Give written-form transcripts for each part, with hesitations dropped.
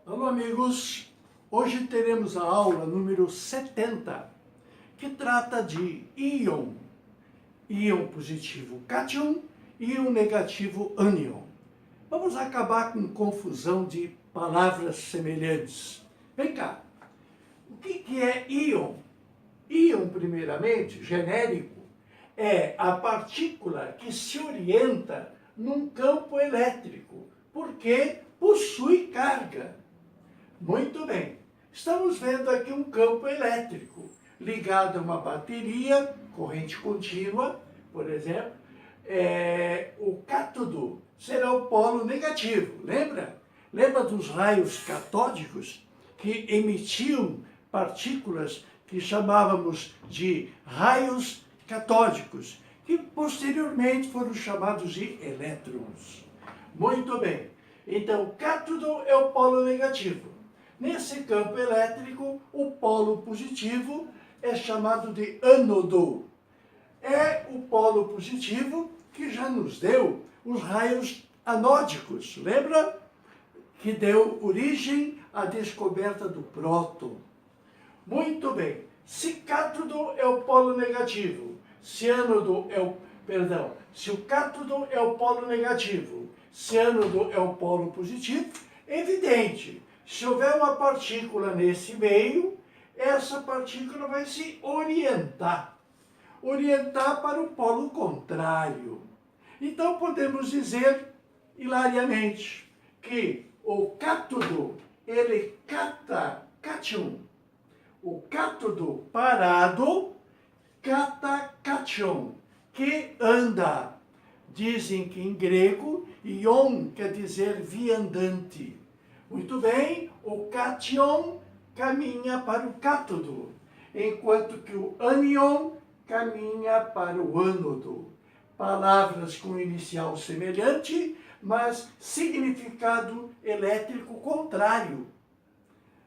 Alô, amigos! Hoje teremos a aula número 70, que trata de íon. Íon positivo cátion e íon negativo ânion. Vamos acabar com confusão de palavras semelhantes. Vem cá, o que é íon? Íon, primeiramente, genérico, é a partícula que se orienta num campo elétrico, porque possui carga. Muito bem, estamos vendo aqui um campo elétrico ligado a uma bateria, corrente contínua, por exemplo. O cátodo será o polo negativo, lembra? Lembra dos raios catódicos que emitiam partículas que chamávamos de raios catódicos, que posteriormente foram chamados de elétrons. Muito bem, então o cátodo é o polo negativo. Nesse campo elétrico, o polo positivo é chamado de ânodo. É o polo positivo que já nos deu os raios anódicos, lembra? Que deu origem à descoberta do próton. Muito bem, se cátodo é o polo negativo, se o cátodo é o polo negativo, se ânodo é o polo positivo, evidente, se houver uma partícula nesse meio, essa partícula vai se orientar para o polo contrário. Então podemos dizer, hilariamente, que o cátodo, ele cata cátion. O cátodo parado cata cátion, que anda. Dizem que em grego, ion quer dizer viandante. Muito bem, o cátion caminha para o cátodo, enquanto que o ânion caminha para o ânodo. Palavras com inicial semelhante, mas significado elétrico contrário.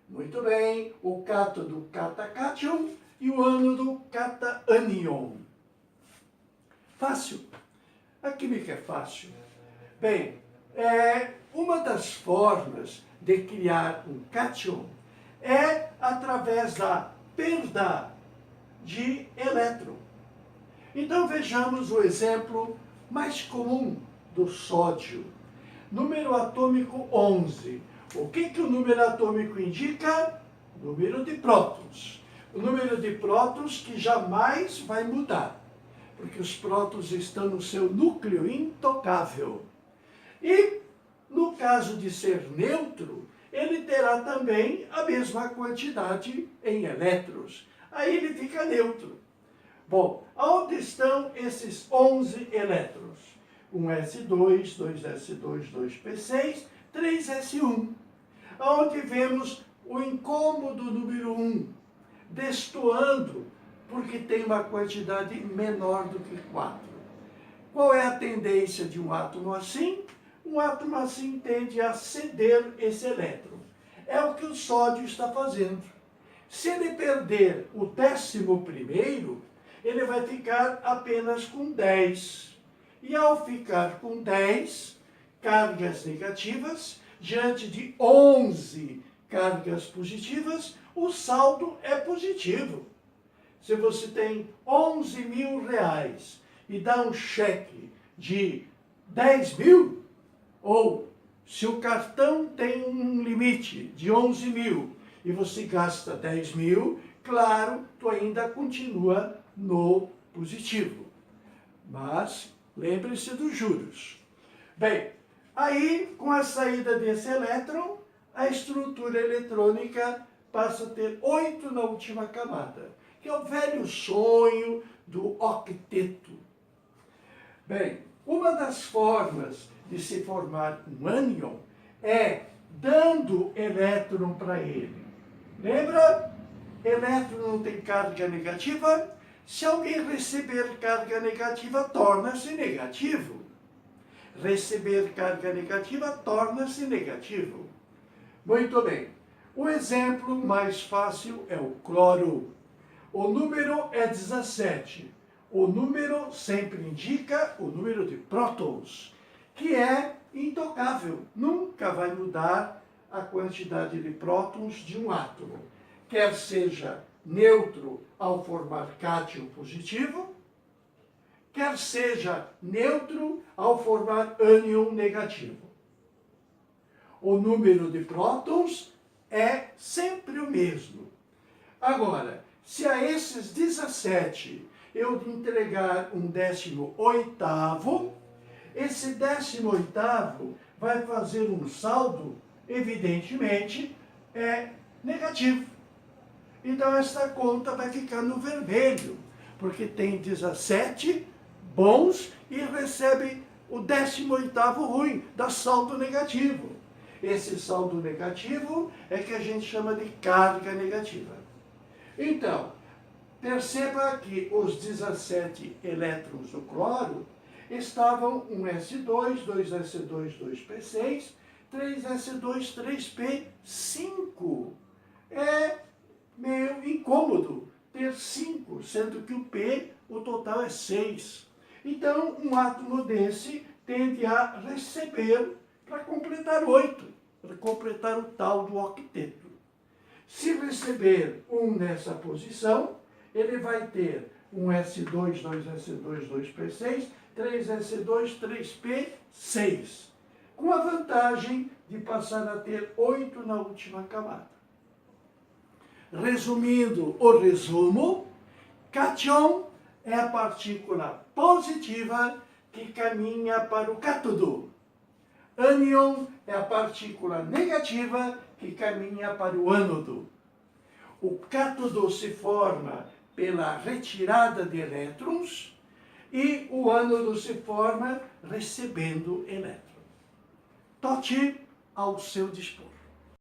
Muito bem, o cátodo cata cátion e o ânodo cata ânion. Fácil. A química é fácil. Bem, uma das formas de criar um cátion é através da perda de elétron. Então vejamos o exemplo mais comum do sódio. Número atômico 11. O que o número atômico indica? Número de prótons. O número de prótons que jamais vai mudar, porque os prótons estão no seu núcleo intocável. E, no caso de ser neutro, ele terá também a mesma quantidade em elétrons. Aí ele fica neutro. Bom, onde estão esses 11 elétrons? 1s2, 2s2, 2p6, 3s1. Onde vemos o incômodo número 1, destoando, porque tem uma quantidade menor do que 4. Qual é a tendência de um átomo assim? Um átomo assim tende a ceder esse elétron. É o que o sódio está fazendo. Se ele perder o 11º, ele vai ficar apenas com 10. E ao ficar com 10 cargas negativas, diante de 11 cargas positivas, o saldo é positivo. Se você tem 11 mil reais e dá um cheque de 10 mil, ou se o cartão tem um limite de 11 mil e você gasta 10 mil, claro, tu ainda continua no positivo. Mas lembre-se dos juros. Bem, aí com a saída desse elétron, a estrutura eletrônica passa a ter 8 na última camada, que é o velho sonho do octeto. Bem, uma das formas de se formar um ânion é dando elétron para ele. Lembra? Elétron não tem carga negativa? Se alguém receber carga negativa, torna-se negativo. Receber carga negativa torna-se negativo. Muito bem. O exemplo mais fácil é o cloro. O número é 17. O número sempre indica o número de prótons, que é intocável, nunca vai mudar a quantidade de prótons de um átomo, quer seja neutro ao formar cátion positivo, quer seja neutro ao formar ânion negativo. O número de prótons é sempre o mesmo. Agora, se a esses 17 eu entregar um 18º, esse 18º vai fazer um saldo, evidentemente, negativo. Então, esta conta vai ficar no vermelho, porque tem 17 bons e recebe o 18º ruim, dá saldo negativo. Esse saldo negativo é que a gente chama de carga negativa. Então, perceba que os 17 elétrons do cloro estavam 1s2, 2s2, 2p6, 3s2, 3p5. É meio incômodo ter 5, sendo que o P, o total é 6. Então, um átomo desse tende a receber para completar 8, para completar o tal do octeto. Se receber 1 nessa posição, ele vai ter 1s2, 2s2, 2p6, 3s2, 3p6, com a vantagem de passar a ter 8 na última camada. Resumindo o resumo, cátion é a partícula positiva que caminha para o cátodo. Ânion é a partícula negativa que caminha para o ânodo. O cátodo se forma pela retirada de elétrons e o ânodo se forma recebendo elétrons. Tote ao seu dispor.